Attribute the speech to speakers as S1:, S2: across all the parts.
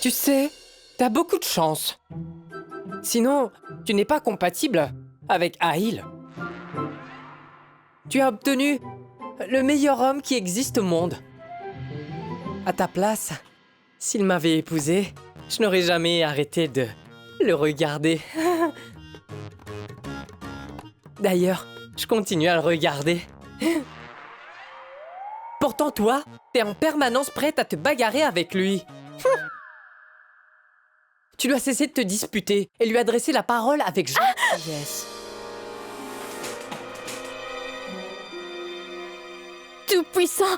S1: Tu sais, t'as beaucoup de chance. Sinon, tu n'es pas compatible avec Aïl. Tu as obtenu le meilleur homme qui existe au monde. À ta place, s'il m'avait épousé, je n'aurais jamais arrêté de le regarder. D'ailleurs, je continue à le regarder. Pourtant, toi, t'es en permanence prête à te bagarrer avec lui. Tu dois cesser de te disputer et lui adresser la parole avec gentillesse.
S2: Tout-puissant!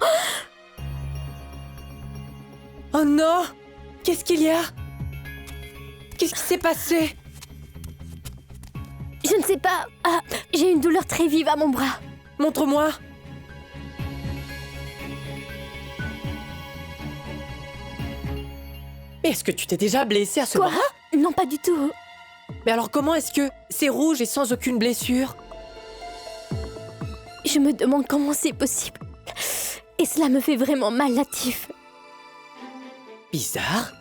S1: Oh non! Qu'est-ce qu'il y a? Qu'est-ce qui s'est passé?
S2: Je ne sais pas. Ah, j'ai une douleur très vive à mon bras.
S1: Montre-moi! Mais est-ce que tu t'es déjà blessé à ce
S2: Quoi?
S1: bras?
S2: Non, pas du tout.
S1: Mais alors comment est-ce que c'est rouge et sans aucune blessure?
S2: Je me demande comment c'est possible. Et cela me fait vraiment mal, Latif.
S1: Bizarre.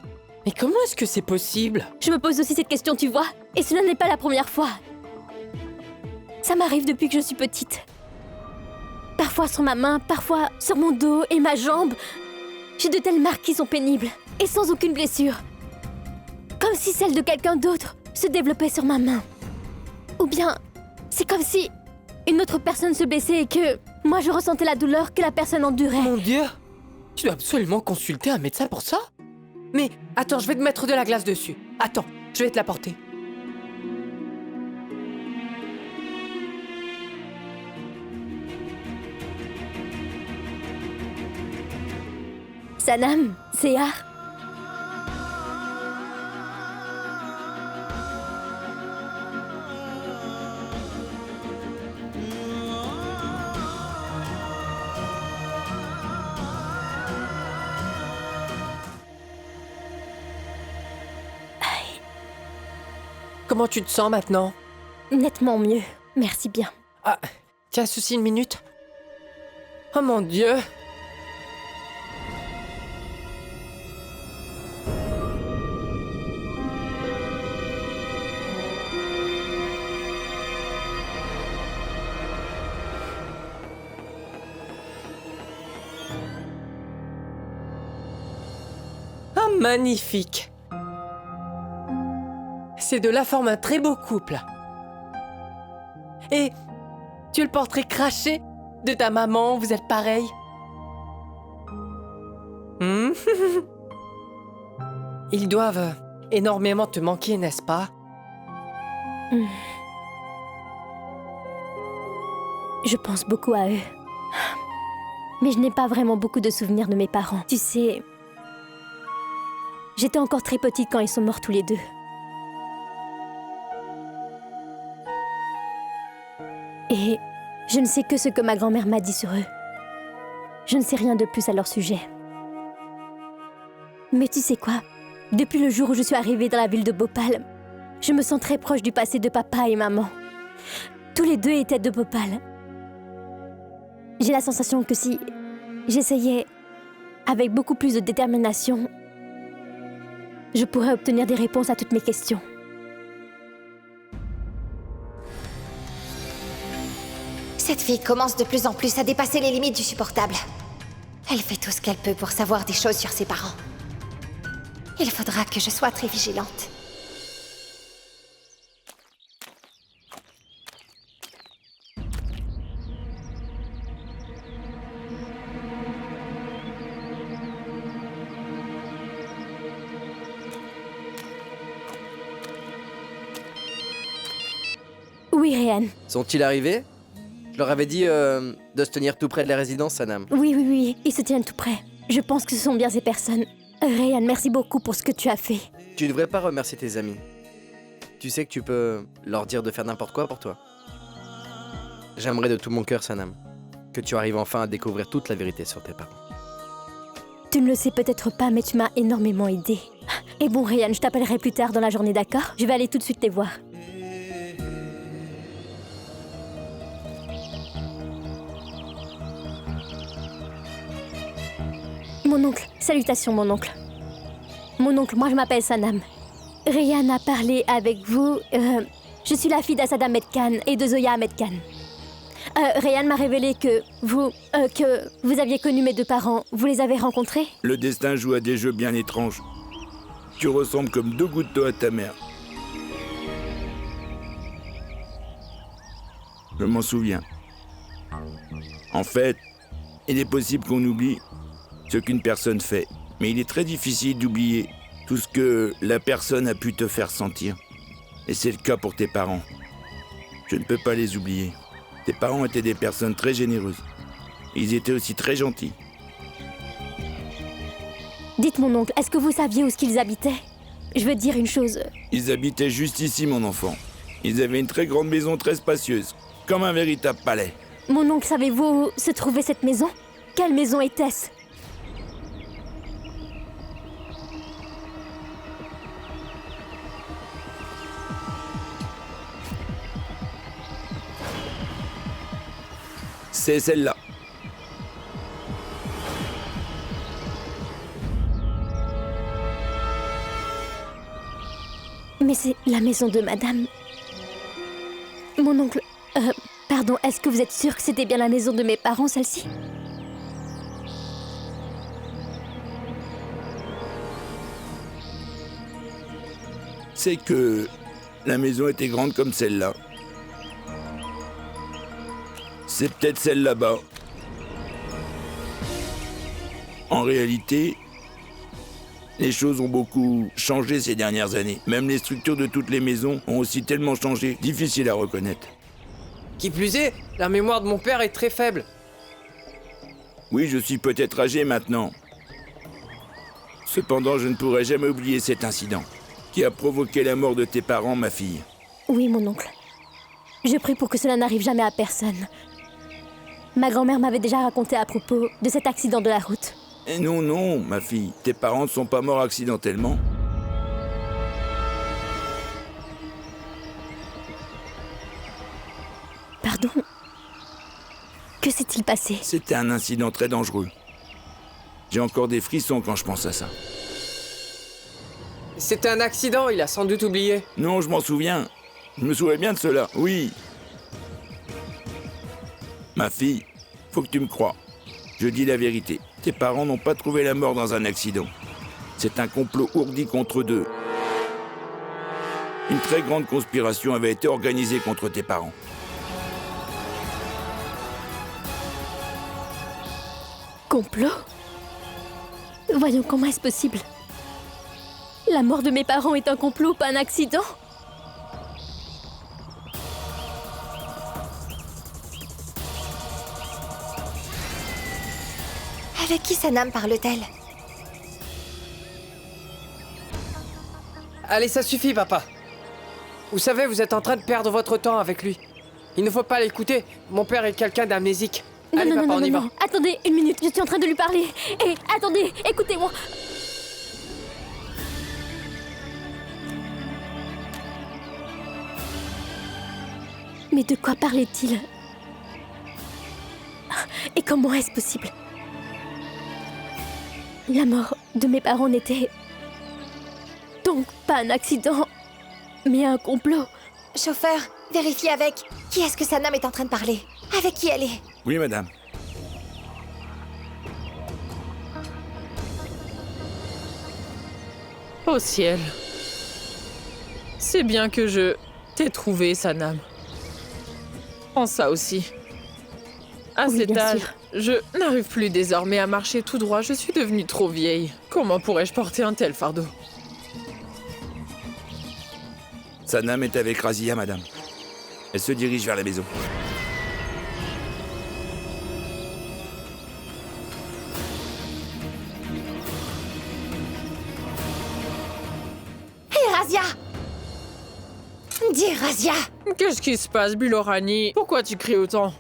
S1: Mais comment est-ce que c'est possible?
S2: Je me pose aussi cette question, tu vois. Et cela n'est pas la première fois. Ça m'arrive depuis que je suis petite. Parfois sur ma main, parfois sur mon dos et ma jambe. J'ai de telles marques qui sont pénibles et sans aucune blessure. Comme si celle de quelqu'un d'autre se développait sur ma main. Ou bien, c'est comme si une autre personne se blessait et que moi je ressentais la douleur que la personne endurait.
S1: Mon Dieu! Tu dois absolument consulter un médecin pour ça? Mais attends, je vais te mettre de la glace dessus. Attends, je vais te l'apporter.
S2: Sanam, Sehar.
S1: Comment tu te sens maintenant?
S2: Nettement mieux, merci bien.
S1: Ah, tiens, ceci une minute. Oh mon Dieu! Ah, magnifique! Ces deux-là forment un très beau couple. Et tu es le portrait craché de ta maman, vous êtes pareils. Hmm? Ils doivent énormément te manquer, n'est-ce pas?
S2: Je pense beaucoup à eux. Mais je n'ai pas vraiment beaucoup de souvenirs de mes parents. Tu sais, j'étais encore très petite quand ils sont morts tous les deux. Et je ne sais que ce que ma grand-mère m'a dit sur eux. Je ne sais rien de plus à leur sujet. Mais tu sais quoi? Depuis le jour où je suis arrivée dans la ville de Bhopal, je me sens très proche du passé de papa et maman. Tous les deux étaient de Bhopal. J'ai la sensation que si j'essayais avec beaucoup plus de détermination, je pourrais obtenir des réponses à toutes mes questions.
S3: Cette fille commence de plus en plus à dépasser les limites du supportable. Elle fait tout ce qu'elle peut pour savoir des choses sur ses parents. Il faudra que je sois très vigilante.
S2: Oui, Réan.
S4: Sont-ils arrivés? Je leur avais dit de se tenir tout près de la résidence, Sanam.
S2: Oui, ils se tiennent tout près. Je pense que ce sont bien ces personnes. Réan, merci beaucoup pour ce que tu as fait.
S4: Tu devrais pas remercier tes amis. Tu sais que tu peux leur dire de faire n'importe quoi pour toi. J'aimerais de tout mon cœur, Sanam, que tu arrives enfin à découvrir toute la vérité sur tes parents.
S2: Tu ne le sais peut-être pas, mais tu m'as énormément aidé. Et bon, Réan, je t'appellerai plus tard dans la journée, d'accord? Je vais aller tout de suite les voir. Mon oncle, salutations mon oncle. Mon oncle, moi je m'appelle Sanam. Ryan a parlé avec vous. Je suis la fille d'Asad Ahmed Khan et de Zoya Ahmed Khan. Ryan m'a révélé que vous aviez connu mes deux parents. Vous les avez rencontrés?
S5: Le destin joue à des jeux bien étranges. Tu ressembles comme 2 gouttes d'eau à ta mère. Je m'en souviens. En fait, il est possible qu'on oublie ce qu'une personne fait. Mais il est très difficile d'oublier tout ce que la personne a pu te faire sentir. Et c'est le cas pour tes parents. Je ne peux pas les oublier. Tes parents étaient des personnes très généreuses. Ils étaient aussi très gentils.
S2: Dites mon oncle, est-ce que vous saviez où est-ce qu'ils habitaient? Je veux dire une chose.
S5: Ils habitaient juste ici, mon enfant. Ils avaient une très grande maison très spacieuse, comme un véritable palais.
S2: Mon oncle, savez-vous où se trouvait cette maison? Quelle maison était-ce?
S5: C'est celle-là.
S2: Mais c'est la maison de madame. Mon oncle... pardon, est-ce que vous êtes sûr que c'était bien la maison de mes parents, celle-ci?
S5: C'est que la maison était grande comme celle-là. C'est peut-être celle là-bas. En réalité, les choses ont beaucoup changé ces dernières années. Même les structures de toutes les maisons ont aussi tellement changé, difficile à reconnaître.
S1: Qui plus est, la mémoire de mon père est très faible.
S5: Oui, je suis peut-être âgé maintenant. Cependant, je ne pourrai jamais oublier cet incident qui a provoqué la mort de tes parents, ma fille.
S2: Oui, mon oncle. Je prie pour que cela n'arrive jamais à personne. Ma grand-mère m'avait déjà raconté à propos de cet accident de la route.
S5: Et non, non, ma fille, tes parents ne sont pas morts accidentellement.
S2: Pardon? Que s'est-il passé?
S5: C'était un incident très dangereux. J'ai encore des frissons quand je pense à ça.
S1: C'était un accident, il a sans doute oublié.
S5: Non, je m'en souviens. Je me souviens bien de cela, oui. Ma fille, faut que tu me croies. Je dis la vérité. Tes parents n'ont pas trouvé la mort dans un accident. C'est un complot ourdi contre eux deux. Une très grande conspiration avait été organisée contre tes parents.
S2: Complot? Voyons, comment est-ce possible? La mort de mes parents est un complot, pas un accident?
S3: Avec qui Sanam parle-t-elle?
S1: Allez, ça suffit, papa. Vous savez, vous êtes en train de perdre votre temps avec lui. Il ne faut pas l'écouter. Mon père est quelqu'un d'amnésique. Allez,
S2: non,
S1: papa,
S2: non,
S1: on y va.
S2: non. Attendez, une minute, je suis en train de lui parler. Hé, attendez, écoutez-moi. Mais de quoi parlait-il? Et comment est-ce possible? La mort de mes parents n'était donc pas un accident, mais un complot.
S3: Chauffeur, vérifie avec. Qui est-ce que Sanam est en train de parler? Avec qui elle est?
S5: Oui, madame.
S6: Au ciel. C'est bien que je t'ai trouvé, Sanam. Prends ça aussi. À
S2: Oui,
S6: cet
S2: bien
S6: âge,
S2: sûr.
S6: je n'arrive plus désormais à marcher tout droit. Je suis devenue trop vieille. Comment pourrais-je porter un tel fardeau?
S5: Sanam est avec Razia, madame. Elle se dirige vers la maison.
S3: Hé, Razia! Dis, Razia!
S6: Qu'est-ce qui se passe, Bulorani? Pourquoi tu cries autant?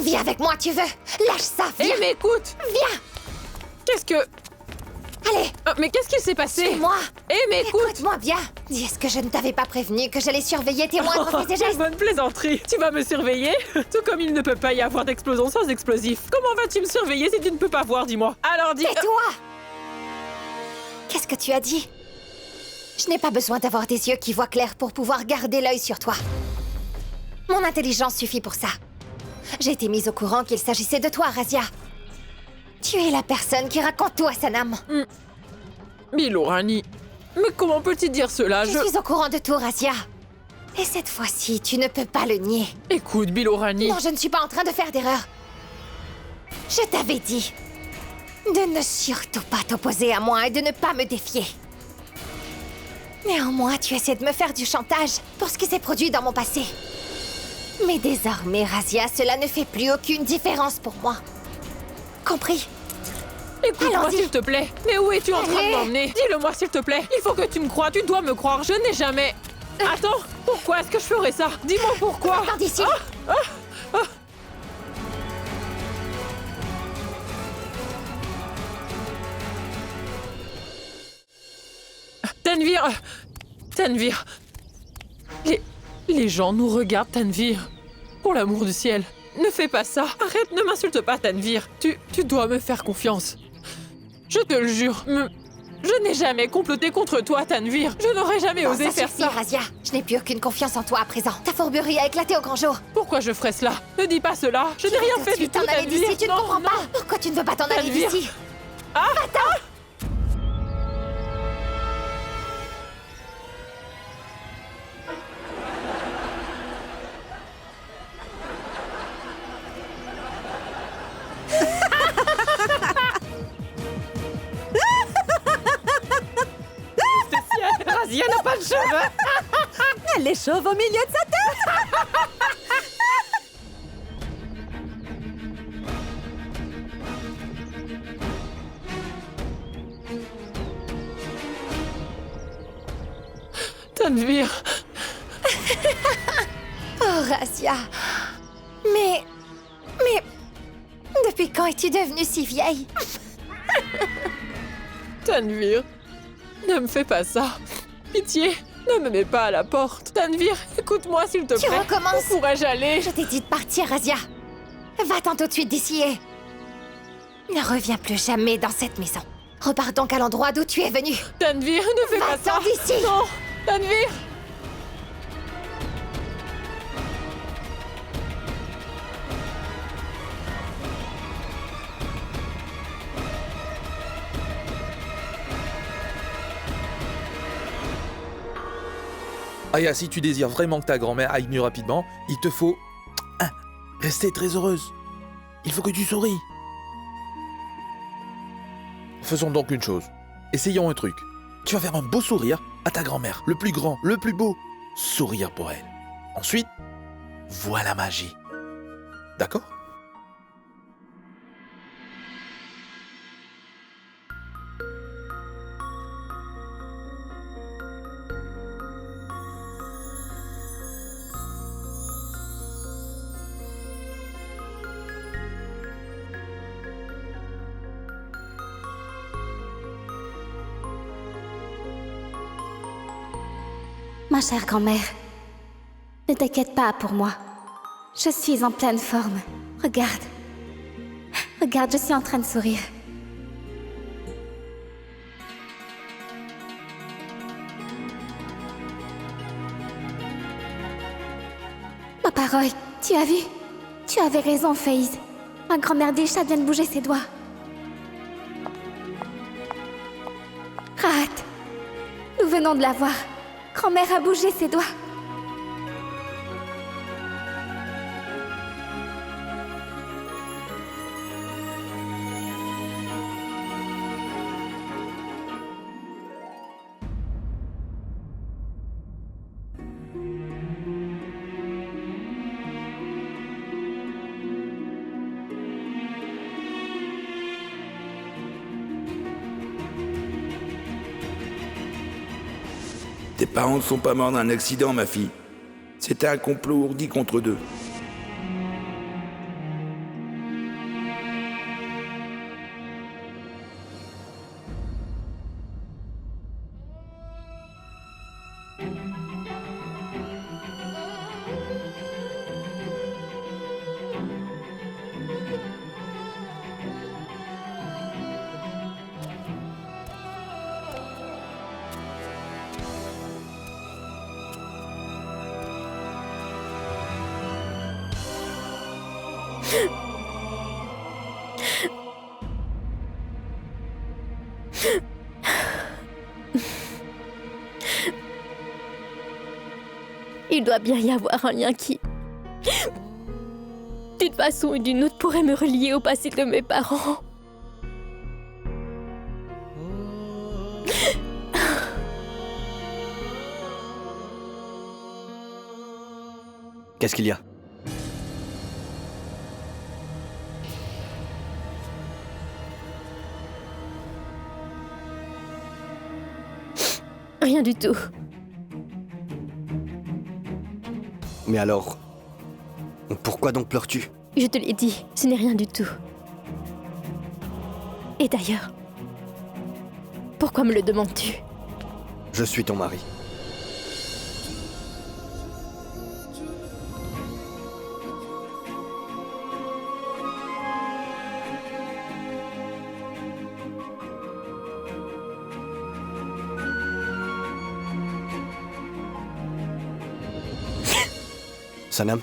S3: Viens avec moi, tu veux? Lâche ça, viens!
S6: Eh, mais écoute!
S3: Viens!
S6: Qu'est-ce que...
S3: Allez,
S6: mais qu'est-ce qui s'est passé?
S3: suis-moi!
S6: Eh, mais écoute!
S3: Écoute-moi bien! Dis, est-ce que je ne t'avais pas prévenu que j'allais surveiller tes moindres faits et
S6: Quelle
S3: gestes?
S6: bonne plaisanterie! Tu vas me surveiller? Tout comme il ne peut pas y avoir d'explosion sans explosif. Comment vas-tu me surveiller si tu ne peux pas voir, dis-moi? Alors dis...
S3: Tais-toi! ce que tu as dit. Je n'ai pas besoin d'avoir des yeux qui voient clair pour pouvoir garder l'œil sur toi. Mon intelligence suffit pour ça. J'ai été mise au courant qu'il s'agissait de toi, Razia. Tu es la personne qui raconte tout à Sanam.
S6: Milorani, mais comment peux-tu dire cela?
S3: Je suis au courant de tout, Razia. Et cette fois-ci, tu ne peux pas le nier.
S6: Écoute, Milorani.
S3: Non, je ne suis pas en train de faire d'erreur. Je t'avais dit de ne surtout pas t'opposer à moi et de ne pas me défier. Néanmoins, tu essaies de me faire du chantage pour ce qui s'est produit dans mon passé. Mais désormais, Razia, cela ne fait plus aucune différence pour moi. Compris?
S6: Écoute-moi,
S3: Allons-y.
S6: s'il te plaît. Mais où es-tu en train
S3: Allez.
S6: de m'emmener? Dis-le-moi, s'il te plaît. Il faut que tu me crois. Tu dois me croire. Je n'ai jamais... Attends, pourquoi est-ce que je ferais ça? Dis-moi pourquoi.
S3: Sors d'ici.
S6: Tanvir. Tanvir. Les gens nous regardent, Tanvir. Pour l'amour du ciel, ne fais pas ça. Arrête, ne m'insulte pas, Tanvir. Tu dois me faire confiance. Je te le jure. Je n'ai jamais comploté contre toi, Tanvir. Je n'aurais jamais
S3: Non,
S6: osé faire
S3: suffit,
S6: ça.
S3: Razia. Je n'ai plus aucune confiance en toi à présent. Ta fourberie a éclaté au grand jour.
S6: Pourquoi je ferais cela? Ne dis pas cela. Je n'ai rien
S3: Tout de
S6: fait du
S3: suite
S6: tout,
S3: t'en aller
S6: Tanvir.
S3: d'ici, tu ne
S6: Non,
S3: comprends
S6: non.
S3: pas. Pourquoi tu ne veux pas t'en aller
S6: Tanvir.
S3: d'ici?
S1: Razia n'a pas de cheveux.
S7: Elle est chauve au milieu de sa tête.
S6: Tanvir.
S3: Oh, Razia. Mais... Depuis quand es-tu devenue si vieille?
S6: Tanvir. Ne me fais pas ça. Pitié, ne me mets pas à la porte. Tanvir, écoute-moi s'il te
S3: Tu
S6: plaît.
S3: recommences.
S6: Où pourrais-je aller?
S3: Je t'ai dit de partir, Razia. Va-t'en tout de suite d'ici et... Ne reviens plus jamais dans cette maison. Repars donc à l'endroit d'où tu es venu.
S6: Tanvir, ne fais pas ça.
S3: Va-t'en d'ici.
S6: Non, Tanvir.
S8: Aya, si tu désires vraiment que ta grand-mère aille mieux rapidement, il te faut... rester très heureuse. Il faut que tu souris. Faisons donc une chose. Essayons un truc. Tu vas faire un beau sourire à ta grand-mère. Le plus grand, le plus beau. Sourire pour elle. Ensuite, vois la magie. D'accord ?
S2: Ma chère grand-mère, ne t'inquiète pas pour moi. Je suis en pleine forme. Regarde. Regarde, je suis en train de sourire. Ma parole, tu as vu? Tu avais raison, Faïs. Ma grand-mère des chats vient de bouger ses doigts. Rahat, nous venons de la voir. Grand-mère a bougé ses doigts.
S5: Tes parents ne sont pas morts d'un accident, ma fille. C'était un complot ourdi contre deux.
S2: Il doit bien y avoir un lien qui, d'une façon ou d'une autre, pourrait me relier au passé de mes parents.
S4: Qu'est-ce qu'il y a?
S2: Rien du tout.
S4: Mais alors... Pourquoi donc pleures-tu?
S2: Je te l'ai dit, ce n'est rien du tout. Et d'ailleurs, pourquoi me le demandes-tu?
S4: Je suis ton mari. Sanam?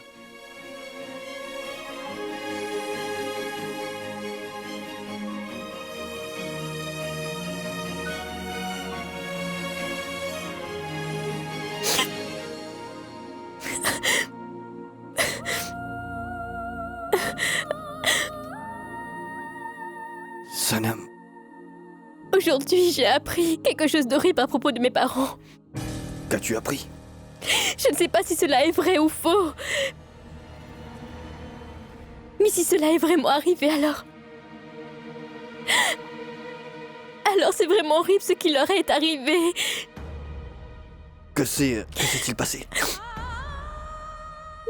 S4: Sanam,
S2: Aujourd'hui, j'ai appris quelque chose d'horrible à propos de mes parents.
S4: qu'as-tu appris?
S2: Je ne sais pas si cela est vrai ou faux. Mais si cela est vraiment arrivé, alors... Alors c'est vraiment horrible ce qui leur est arrivé.
S4: Que s'est-il passé?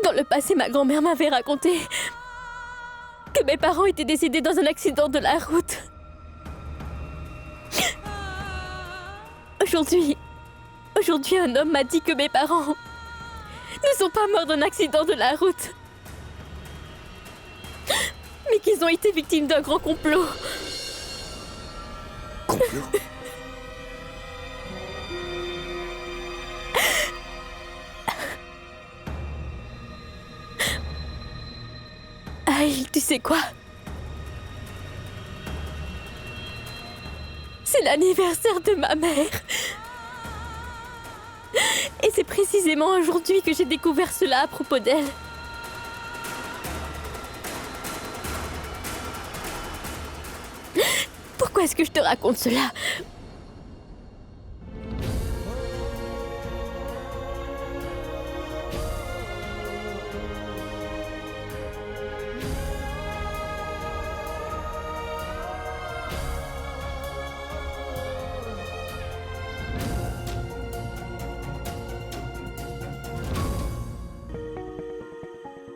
S2: Dans le passé, ma grand-mère m'avait raconté que mes parents étaient décédés dans un accident de la route. Aujourd'hui, un homme m'a dit que mes parents ne sont pas morts d'un accident de la route, mais qu'ils ont été victimes d'un grand complot.
S4: Complot?
S2: Aïe, tu sais quoi? C'est l'anniversaire de ma mère. Et c'est précisément aujourd'hui que j'ai découvert cela à propos d'elle. Pourquoi est-ce que je te raconte cela?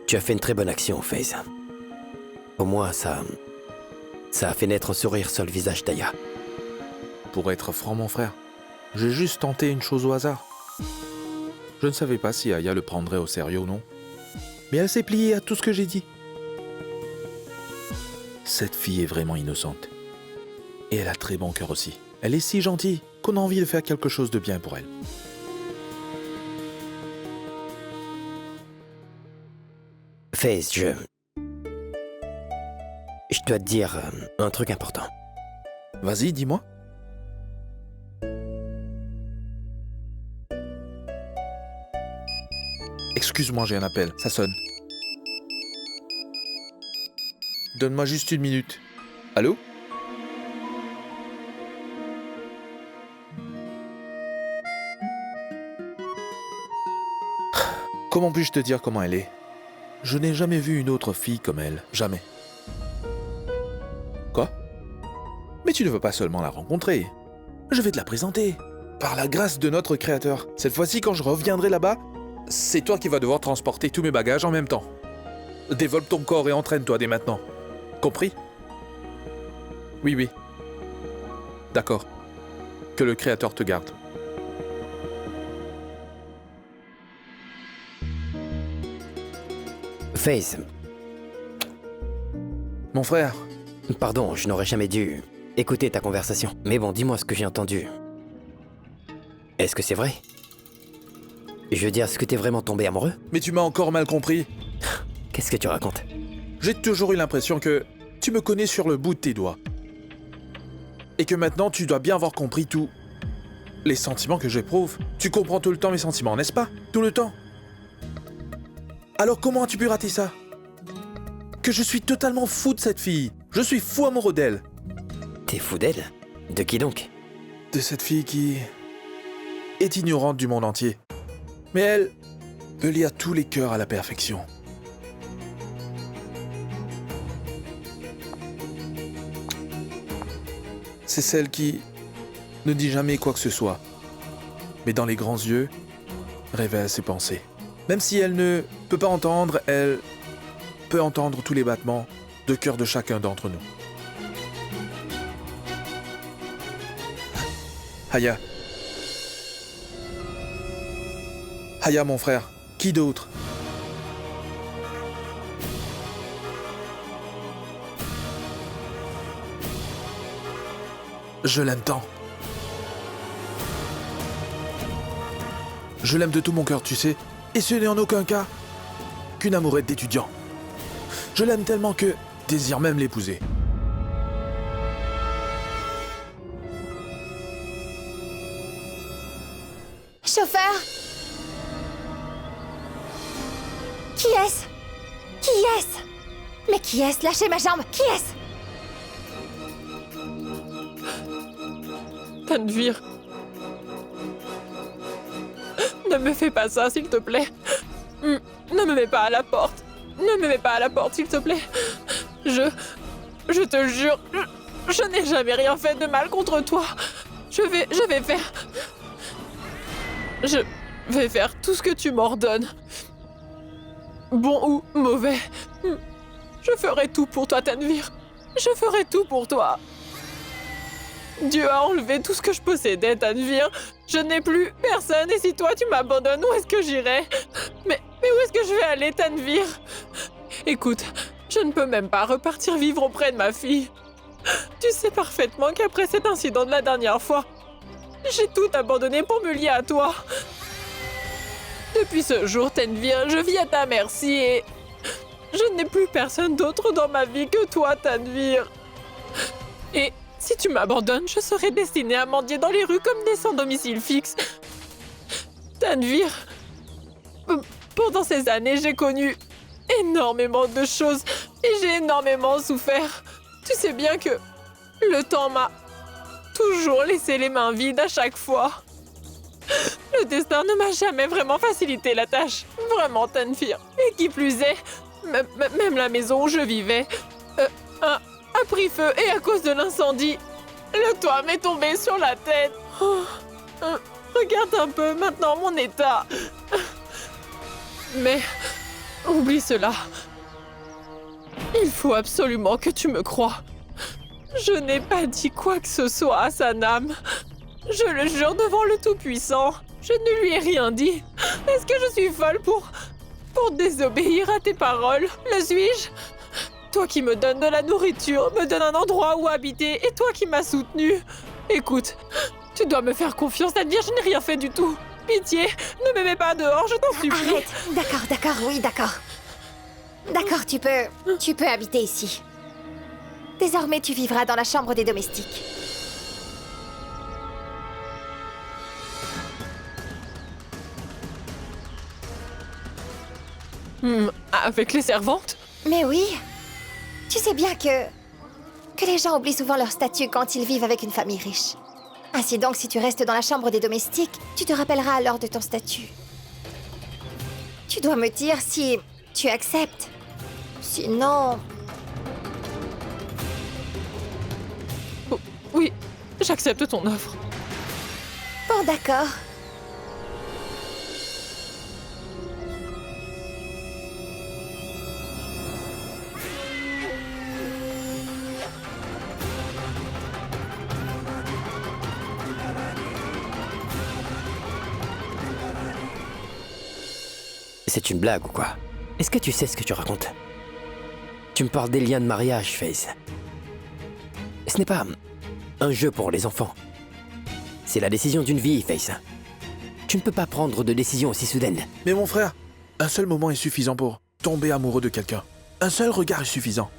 S9: Tu as fait une très bonne action, FaZe. Au moins, ça a fait naître un sourire sur le visage d'Aya.
S8: Pour être franc, mon frère, j'ai juste tenté une chose au hasard. Je ne savais pas si Aya le prendrait au sérieux ou non. Mais elle s'est pliée à tout ce que j'ai dit. Cette fille est vraiment innocente. Et elle a très bon cœur aussi. Elle est si gentille qu'on a envie de faire quelque chose de bien pour elle.
S9: FaZe, je dois te dire un truc important.
S8: Vas-y, dis-moi. Excuse-moi, j'ai un appel, ça sonne. Donne-moi juste une minute. Allô? Comment puis-je te dire comment elle est? Je n'ai jamais vu une autre fille comme elle, jamais. Quoi? Mais tu ne veux pas seulement la rencontrer. Je vais te la présenter. Par la grâce de notre créateur. Cette fois-ci, quand je reviendrai là-bas, c'est toi qui vas devoir transporter tous mes bagages en même temps. Développe ton corps et entraîne-toi dès maintenant. Compris? Oui, oui. D'accord. Que le créateur te garde.
S9: FaZe,
S8: Mon frère,
S9: pardon, je n'aurais jamais dû écouter ta conversation. Mais bon, dis-moi ce que j'ai entendu. Est-ce que c'est vrai? Je veux dire, est-ce que t'es vraiment tombé amoureux?
S8: mais tu m'as encore mal compris.
S9: Qu'est-ce que tu racontes?
S8: J'ai toujours eu l'impression que tu me connais sur le bout de tes doigts. Et que maintenant, tu dois bien avoir compris tous les sentiments que j'éprouve. Tu comprends tout le temps mes sentiments, n'est-ce pas? Tout le temps. Alors comment as-tu pu rater ça? Que je suis totalement fou de cette fille. Je suis fou amoureux d'elle.
S9: T'es fou d'elle? De qui donc?
S8: De cette fille qui est ignorante du monde entier. Mais elle peut lire tous les cœurs à la perfection. C'est celle qui ne dit jamais quoi que ce soit, mais dans les grands yeux, révèle ses pensées. Même si elle ne peut pas entendre, elle peut entendre tous les battements de cœur de chacun d'entre nous. Haya. Haya, mon frère. Qui d'autre? Je l'aime tant. Je l'aime de tout mon cœur, tu sais. Et ce n'est en aucun cas qu'une amourette d'étudiant. Je l'aime tellement que désire même l'épouser.
S3: Chauffeur? Qui est-ce? Qui est-ce? Mais qui est-ce? Lâchez ma jambe! Qui est-ce?
S6: Tanvir. Ne me fais pas ça, s'il te plaît. Ne me mets pas à la porte. Ne me mets pas à la porte, s'il te plaît. Je te jure, je n'ai jamais rien fait de mal contre toi. Je vais faire tout ce que tu m'ordonnes. Bon ou mauvais. Je ferai tout pour toi, Tanvir. Je ferai tout pour toi. Dieu a enlevé tout ce que je possédais, Tanvir. Je n'ai plus personne et si toi tu m'abandonnes, où est-ce que j'irai? Mais où est-ce que je vais aller, Tanvir? Écoute, je ne peux même pas repartir vivre auprès de ma fille. Tu sais parfaitement qu'après cet incident de la dernière fois, j'ai tout abandonné pour me lier à toi. Depuis ce jour, Tanvir, je vis à ta merci et je n'ai plus personne d'autre dans ma vie que toi, Tanvir. Et si tu m'abandonnes, je serai destinée à mendier dans les rues comme des sans domicile fixe. Tanvir, pendant ces années, j'ai connu énormément de choses et j'ai énormément souffert. Tu sais bien que le temps m'a toujours laissé les mains vides à chaque fois. Le destin ne m'a jamais vraiment facilité la tâche. Vraiment, Tanvir. Et qui plus est, même la maison où je vivais a pris feu et à cause de l'incendie, le toit m'est tombé sur la tête. Regarde un peu maintenant mon état. Mais oublie cela. Il faut absolument que tu me croies. Je n'ai pas dit quoi que ce soit à Sanam. Je le jure devant le Tout-Puissant. Je ne lui ai rien dit. Est-ce que je suis folle pour désobéir à tes paroles? Le suis-je? Toi qui me donnes de la nourriture, me donnes un endroit où habiter, et toi qui m'as soutenue. Écoute, tu dois me faire confiance, Tanvir, je n'ai rien fait du tout. Pitié, ne me mets pas dehors, je t'en supplie.
S3: Arrête. D'accord, oui, d'accord. D'accord, tu peux habiter ici. Désormais, tu vivras dans la chambre des domestiques.
S6: Avec les servantes?
S3: Mais oui. Tu sais bien que les gens oublient souvent leur statut quand ils vivent avec une famille riche. Ainsi donc, si tu restes dans la chambre des domestiques, tu te rappelleras alors de ton statut. Tu dois me dire si tu acceptes. Sinon...
S6: Oui, j'accepte ton offre.
S3: Bon, d'accord.
S9: C'est une blague ou quoi? Est-ce que tu sais ce que tu racontes? Tu me parles des liens de mariage, Faze. Ce n'est pas un jeu pour les enfants. C'est la décision d'une vie, Faze. Tu ne peux pas prendre de décision aussi soudaine.
S8: Mais mon frère, un seul moment est suffisant pour tomber amoureux de quelqu'un. Un seul regard est suffisant.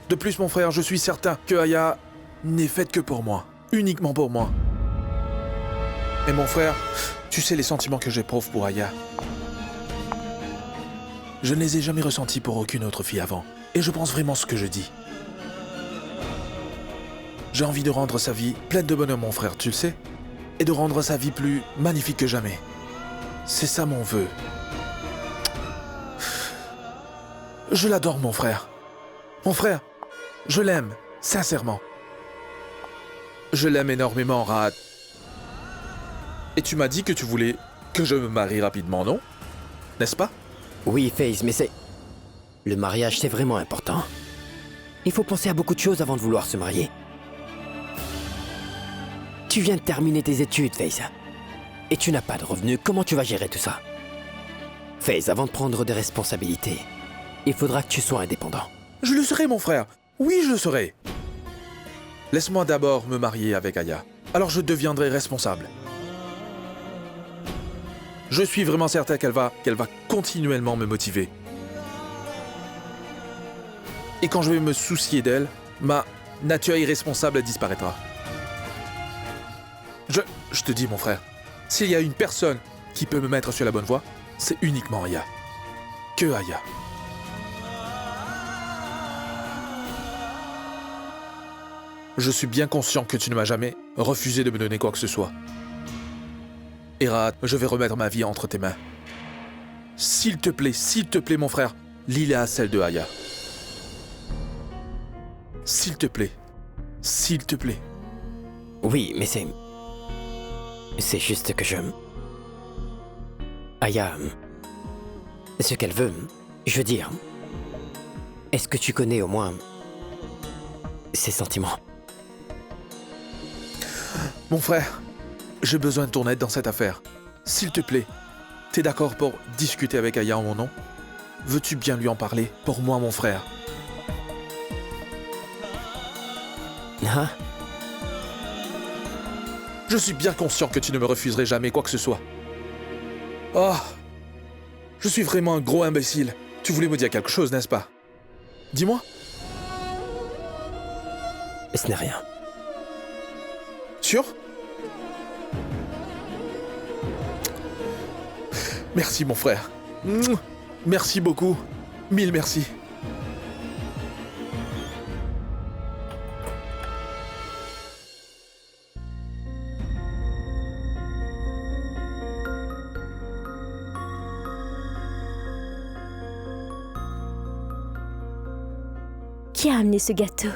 S8: De plus, mon frère, je suis certain que Aya n'est faite que pour moi. Uniquement pour moi. Et mon frère, tu sais les sentiments que j'éprouve pour Aya. Je ne les ai jamais ressentis pour aucune autre fille avant. Et je pense vraiment ce que je dis. J'ai envie de rendre sa vie pleine de bonheur, mon frère, tu le sais? Et de rendre sa vie plus magnifique que jamais. C'est ça mon vœu. Je l'adore, mon frère. Mon frère, je l'aime, sincèrement. Je l'aime énormément, Raad. Et tu m'as dit que tu voulais que je me marie rapidement, non? N'est-ce pas?
S9: Oui, FaZe, mais c'est... Le mariage, c'est vraiment important. Il faut penser à beaucoup de choses avant de vouloir se marier. Tu viens de terminer tes études, FaZe. Et tu n'as pas de revenus, comment tu vas gérer tout ça? FaZe, avant de prendre des responsabilités, il faudra que tu sois indépendant.
S8: Je le serai, mon frère. Oui, je le serai. Laisse-moi d'abord me marier avec Aya. Alors je deviendrai responsable. Je suis vraiment certain qu'elle va continuellement me motiver. Et quand je vais me soucier d'elle, ma nature irresponsable disparaîtra. Je te dis, mon frère, s'il y a une personne qui peut me mettre sur la bonne voie, c'est uniquement Aya. Que Aya. Je suis bien conscient que tu ne m'as jamais refusé de me donner quoi que ce soit. Et Raad, je vais remettre ma vie entre tes mains. S'il te plaît, mon frère, lis-la à celle de Aya. S'il te plaît. S'il te plaît.
S9: Oui, mais c'est... C'est juste que je... Aya... Ce qu'elle veut... Je veux dire... Est-ce que tu connais au moins... ses sentiments?
S8: Mon frère, j'ai besoin de ton aide dans cette affaire. S'il te plaît, t'es d'accord pour discuter avec Aya en mon nom? Veux-tu bien lui en parler? Pour moi, mon frère.
S9: Hein?
S8: Je suis bien conscient que tu ne me refuserais jamais quoi que ce soit. Oh, je suis vraiment un gros imbécile. Tu voulais me dire quelque chose, n'est-ce pas? Dis-moi.
S9: Ce n'est rien.
S8: Sûr? Merci, mon frère. Merci beaucoup. Mille merci.
S2: Qui a amené ce gâteau?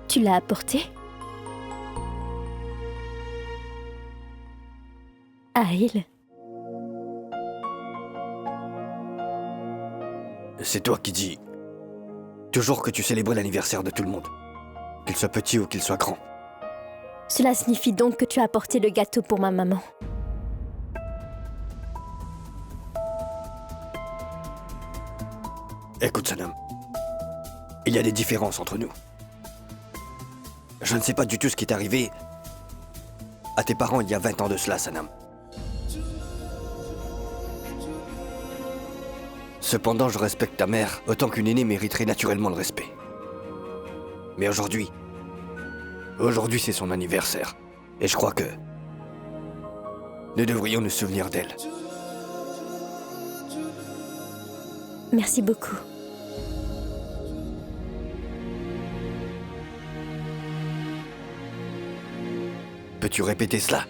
S2: Tu l'as apporté? Aïl?
S10: C'est toi qui dis toujours que tu célébrais l'anniversaire de tout le monde, qu'il soit petit ou qu'il soit grand.
S2: Cela signifie donc que tu as apporté le gâteau pour ma maman.
S10: Écoute, Sanam, il y a des différences entre nous. Je ne sais pas du tout ce qui est arrivé à tes parents il y a 20 ans de cela, Sanam. Cependant, je respecte ta mère autant qu'une aînée mériterait naturellement le respect. Mais aujourd'hui, c'est son anniversaire. Et je crois que nous devrions nous souvenir d'elle.
S2: Merci beaucoup.
S10: Peux-tu répéter cela?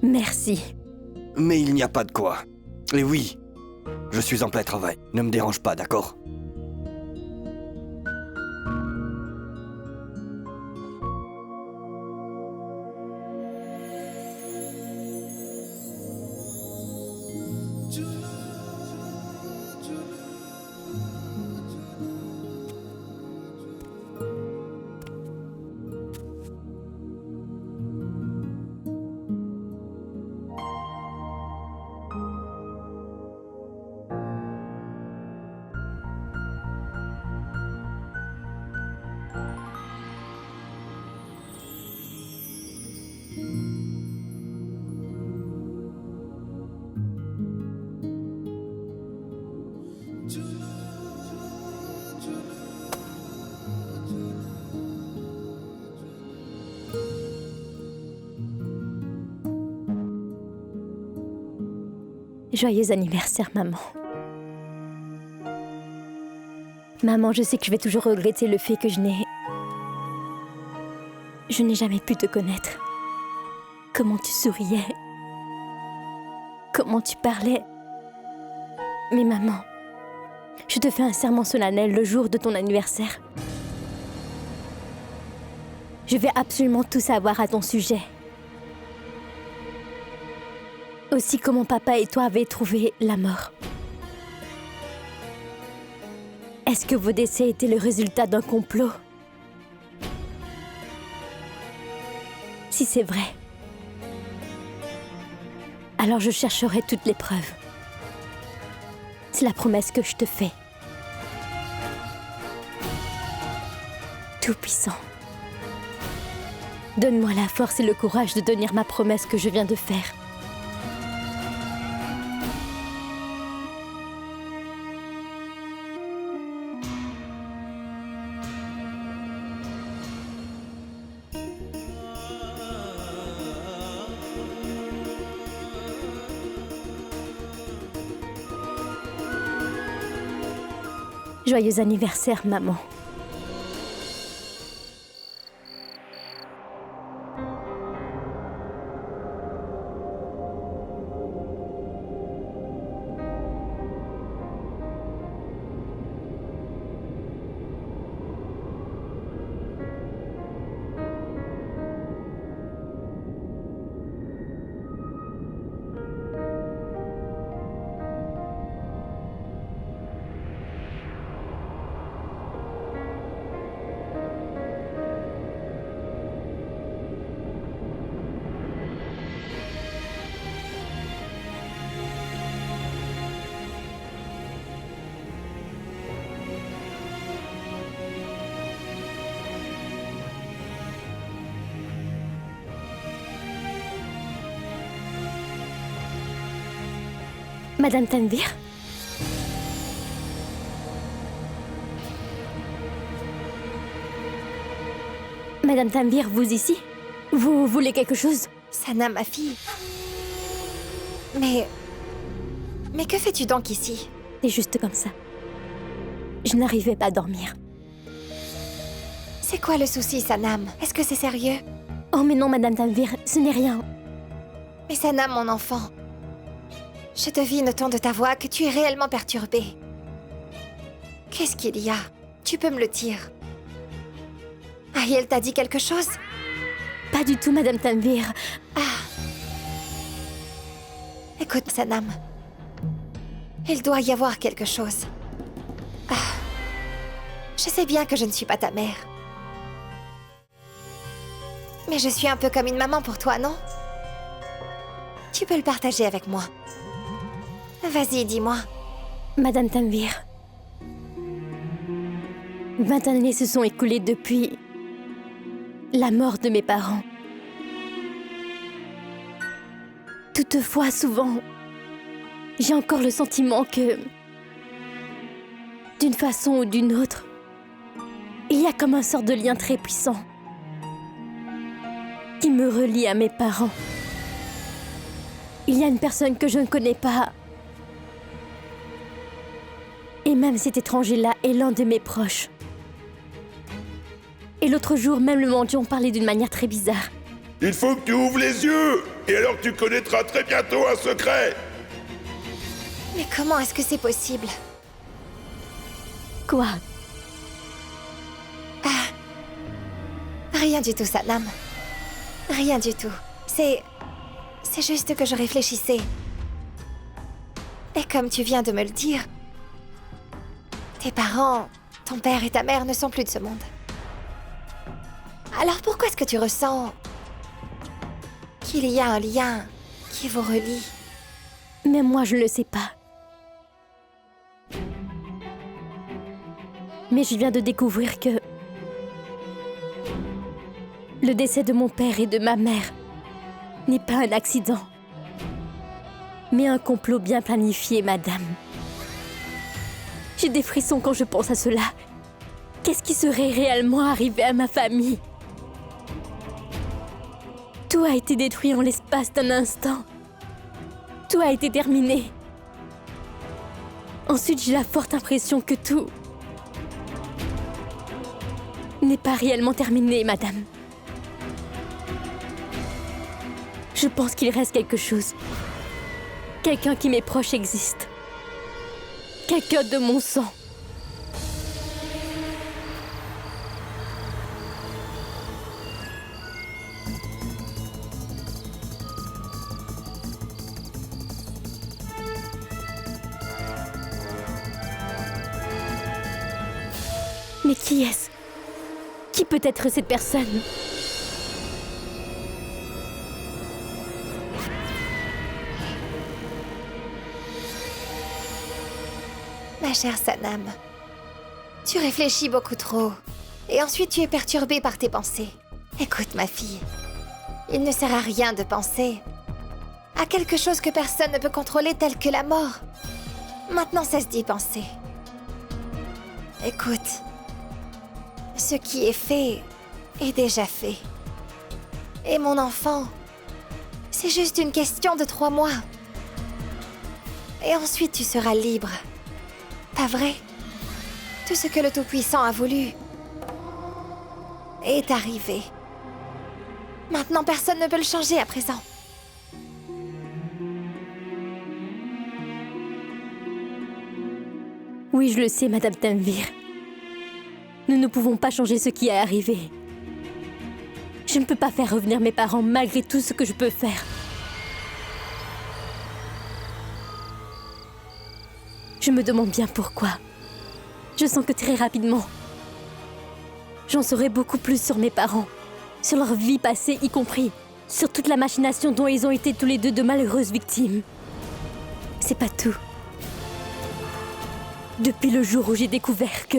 S2: Merci.
S10: Mais il n'y a pas de quoi. Et oui, je suis en plein travail. Ne me dérange pas, d'accord?
S2: Joyeux anniversaire, maman. Maman, je sais que je vais toujours regretter le fait que je n'ai jamais pu te connaître. Comment tu souriais. Comment tu parlais. Mais maman, je te fais un serment solennel le jour de ton anniversaire. Je vais absolument tout savoir à ton sujet. Aussi comment papa et toi avez trouvé la mort. Est-ce que vos décès étaient le résultat d'un complot? Si c'est vrai, alors je chercherai toutes les preuves. C'est la promesse que je te fais. Tout-Puissant, donne-moi la force et le courage de tenir ma promesse que je viens de faire. Joyeux anniversaire, maman. Madame Tanvir? Madame Tanvir, vous ici? Vous voulez quelque chose?
S3: Sanam, ma fille. Mais que fais-tu donc ici?
S2: C'est juste comme ça. Je n'arrivais pas à dormir.
S3: C'est quoi le souci, Sanam? Est-ce que c'est sérieux?
S2: Oh mais non, Madame Tanvir, ce n'est rien.
S3: Mais Sanam, mon enfant, je devine au ton de ta voix que tu es réellement perturbée. Qu'est-ce qu'il y a? Tu peux me le dire. Ariel t'a dit quelque chose?
S2: Pas du tout, Madame Tanvir.
S3: Écoute, Sanam. Il doit y avoir quelque chose. Je sais bien que je ne suis pas ta mère. Mais je suis un peu comme une maman pour toi, non? Tu peux le partager avec moi. Vas-y, dis-moi.
S2: Madame Tanvir, 20 années se sont écoulées depuis la mort de mes parents. Toutefois, souvent, j'ai encore le sentiment que, d'une façon ou d'une autre, il y a comme un sort de lien très puissant qui me relie à mes parents. Il y a une personne que je ne connais pas. Et même cet étranger-là est l'un de mes proches. Et l'autre jour, même le mendiant parlait d'une manière très bizarre.
S5: Il faut que tu ouvres les yeux, et alors tu connaîtras très bientôt un secret.
S3: Mais comment est-ce que c'est possible?
S2: Quoi?
S3: Rien du tout, Sanam. Rien du tout. C'est juste que je réfléchissais. Et comme tu viens de me le dire, tes parents, ton père et ta mère ne sont plus de ce monde. Alors pourquoi est-ce que tu ressens qu'il y a un lien qui vous relie?
S2: Mais moi, je ne le sais pas. Mais je viens de découvrir que le décès de mon père et de ma mère n'est pas un accident, mais un complot bien planifié, madame. J'ai des frissons quand je pense à cela. Qu'est-ce qui serait réellement arrivé à ma famille? Tout a été détruit en l'espace d'un instant. Tout a été terminé. Ensuite, j'ai la forte impression que tout n'est pas réellement terminé, madame. Je pense qu'il reste quelque chose. Quelqu'un qui m'est proche existe. Quelqu'un de mon sang. Mais qui est-ce? Qui peut être cette personne?
S3: Ma chère Sanam, tu réfléchis beaucoup trop. Et ensuite tu es perturbée par tes pensées. Écoute ma fille, il ne sert à rien de penser à quelque chose que personne ne peut contrôler tel que la mort. Maintenant cesse d'y penser. Écoute, ce qui est fait est déjà fait. Et mon enfant, c'est juste une question de 3 mois. Et ensuite tu seras libre. Pas vrai? Tout ce que le Tout-Puissant a voulu est arrivé. Maintenant, personne ne peut le changer à présent.
S2: Oui, je le sais, Madame Tanvir. Nous ne pouvons pas changer ce qui est arrivé. Je ne peux pas faire revenir mes parents malgré tout ce que je peux faire. Je me demande bien pourquoi. Je sens que très rapidement, j'en saurai beaucoup plus sur mes parents, sur leur vie passée y compris, sur toute la machination dont ils ont été tous les deux de malheureuses victimes. C'est pas tout. Depuis le jour où j'ai découvert que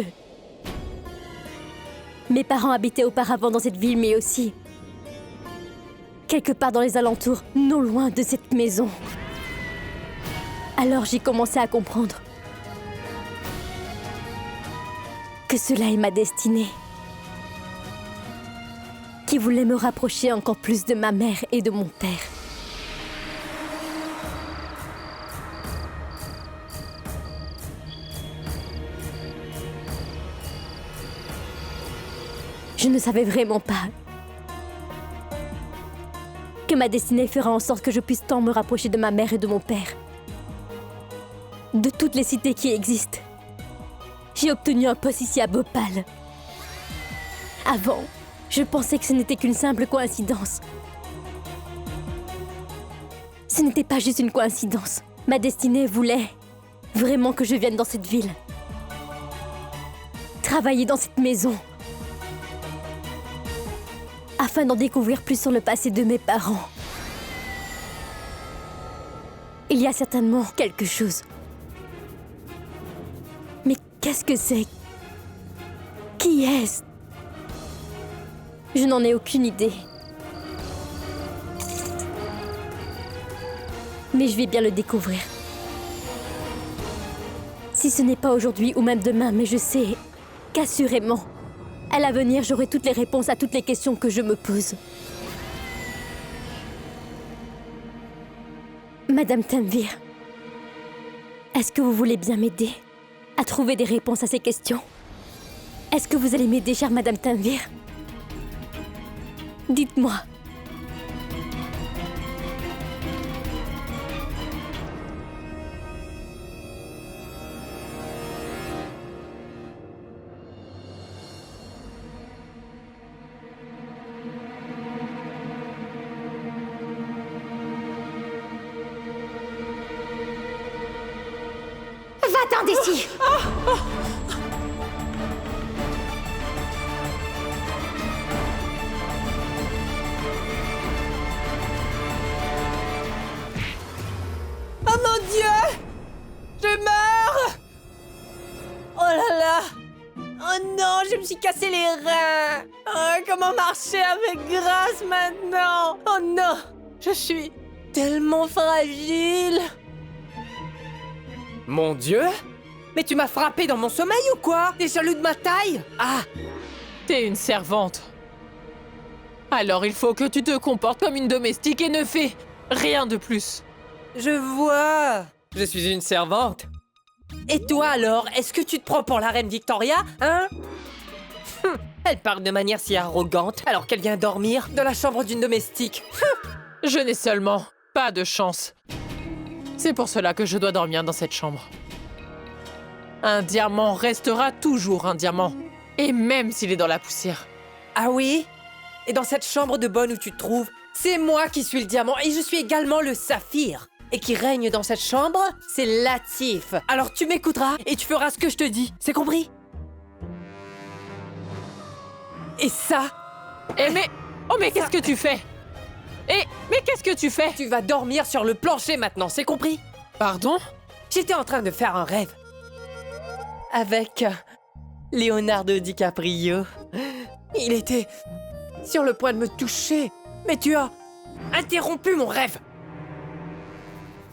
S2: mes parents habitaient auparavant dans cette ville, mais aussi quelque part dans les alentours, non loin de cette maison. Alors j'ai commencé à comprendre que cela est ma destinée, qui voulait me rapprocher encore plus de ma mère et de mon père. Je ne savais vraiment pas que ma destinée fera en sorte que je puisse tant me rapprocher de ma mère et de mon père. De toutes les cités qui existent, j'ai obtenu un poste ici à Bhopal. Avant, je pensais que ce n'était qu'une simple coïncidence. Ce n'était pas juste une coïncidence. Ma destinée voulait vraiment que je vienne dans cette ville. Travailler dans cette maison. Afin d'en découvrir plus sur le passé de mes parents. Il y a certainement quelque chose. Mais qu'est-ce que c'est? Qui est-ce? Je n'en ai aucune idée. Mais je vais bien le découvrir. Si ce n'est pas aujourd'hui ou même demain, mais je sais qu'assurément, à l'avenir, j'aurai toutes les réponses à toutes les questions que je me pose. Madame Tanvir, est-ce que vous voulez bien m'aider à trouver des réponses à ces questions? Est-ce que vous allez m'aider, chère Madame Tanvir? Dites-moi.
S3: Va-t'en d'ici!
S1: Oh mon Dieu! Je meurs! Oh là là! Oh non, je me suis cassé les reins! Oh, comment marcher avec grâce maintenant? Oh non! Je suis tellement fragile! Mon Dieu! Mais tu m'as frappé dans mon sommeil ou quoi? T'es jaloux de ma taille? Ah!
S6: T'es une servante. Alors il faut que tu te comportes comme une domestique et ne fais rien de plus.
S1: Je vois! Je suis une servante. Et toi alors, est-ce que tu te prends pour la reine Victoria, hein? Elle parle de manière si arrogante alors qu'elle vient dormir dans la chambre d'une domestique.
S6: Je n'ai seulement pas de chance. C'est pour cela que je dois dormir dans cette chambre. Un diamant restera toujours un diamant. Et même s'il est dans la poussière.
S1: Ah oui? Et dans cette chambre de bonne où tu te trouves, c'est moi qui suis le diamant et je suis également le saphir. Et qui règne dans cette chambre, c'est Latif. Alors tu m'écouteras et tu feras ce que je te dis. C'est compris? Et ça,
S6: Eh mais... Oh mais qu'est-ce que tu fais? Mais qu'est-ce que tu fais?
S1: tu vas dormir sur le plancher maintenant, c'est compris?
S6: Pardon?
S1: J'étais en train de faire un rêve. Avec Leonardo DiCaprio. Il était sur le point de me toucher. Mais tu as interrompu mon rêve.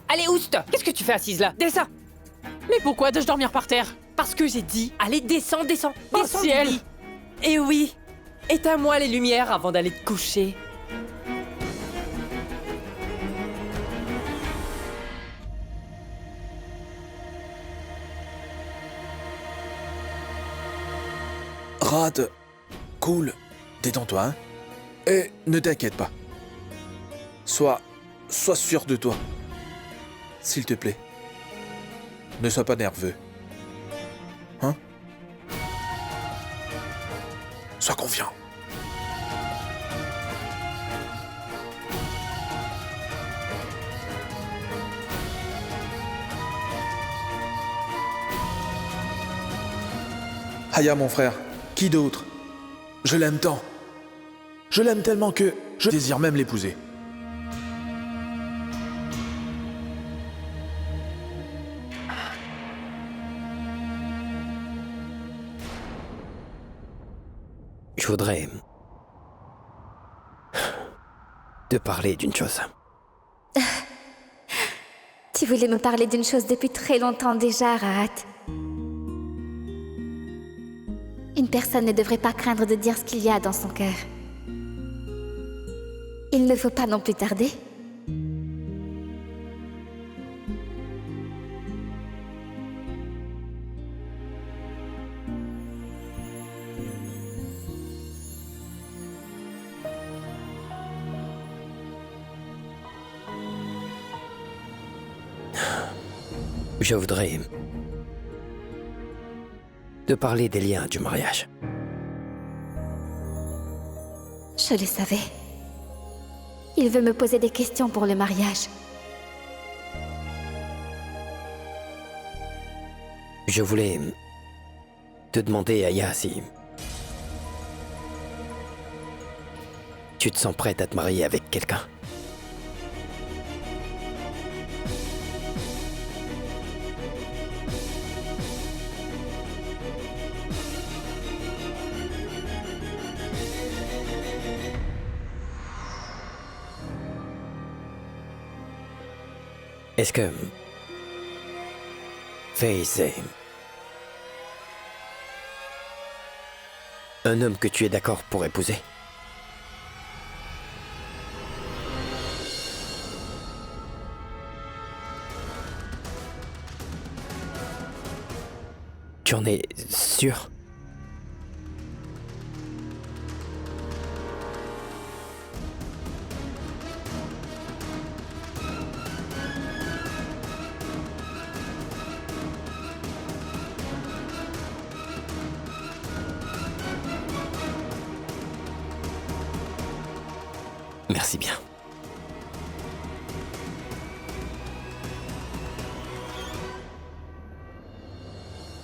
S1: Allez, Oust, qu'est-ce que tu fais assise là? Descends.
S6: Mais pourquoi dois-je dormir par terre?
S1: Parce que j'ai dit, allez, descends, descends.
S6: Oh,
S1: Descends
S6: ciel.
S1: du lit. Et oui, éteins-moi les lumières avant d'aller te coucher.
S8: Rate, cool, détends-toi, hein. Et ne t'inquiète pas. Sois sûr de toi. S'il te plaît. Ne sois pas nerveux. Hein? Sois confiant. Aya, mon frère, qui d'autre? Je l'aime tant. Je l'aime tellement que je désire même l'épouser.
S9: Je voudrais te parler d'une chose.
S3: Tu voulais me parler d'une chose depuis très longtemps déjà, Rahat. Une personne ne devrait pas craindre de dire ce qu'il y a dans son cœur. Il ne faut pas non plus tarder.
S9: Je voudrais te parler des liens du mariage.
S3: Je le savais. Il veut me poser des questions pour le mariage.
S9: Je voulais te demander, Aya, si tu te sens prête à te marier avec quelqu'un. Est-ce que Faith est un homme que tu es d'accord pour épouser? Tu en es sûr? Merci bien.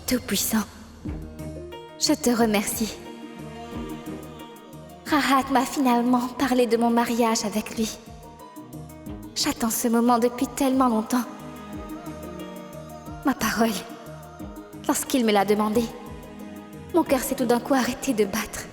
S3: Tout-Puissant, je te remercie. Rahat m'a finalement parlé de mon mariage avec lui. J'attends ce moment depuis tellement longtemps. Ma parole, lorsqu'il me l'a demandé, mon cœur s'est tout d'un coup arrêté de battre.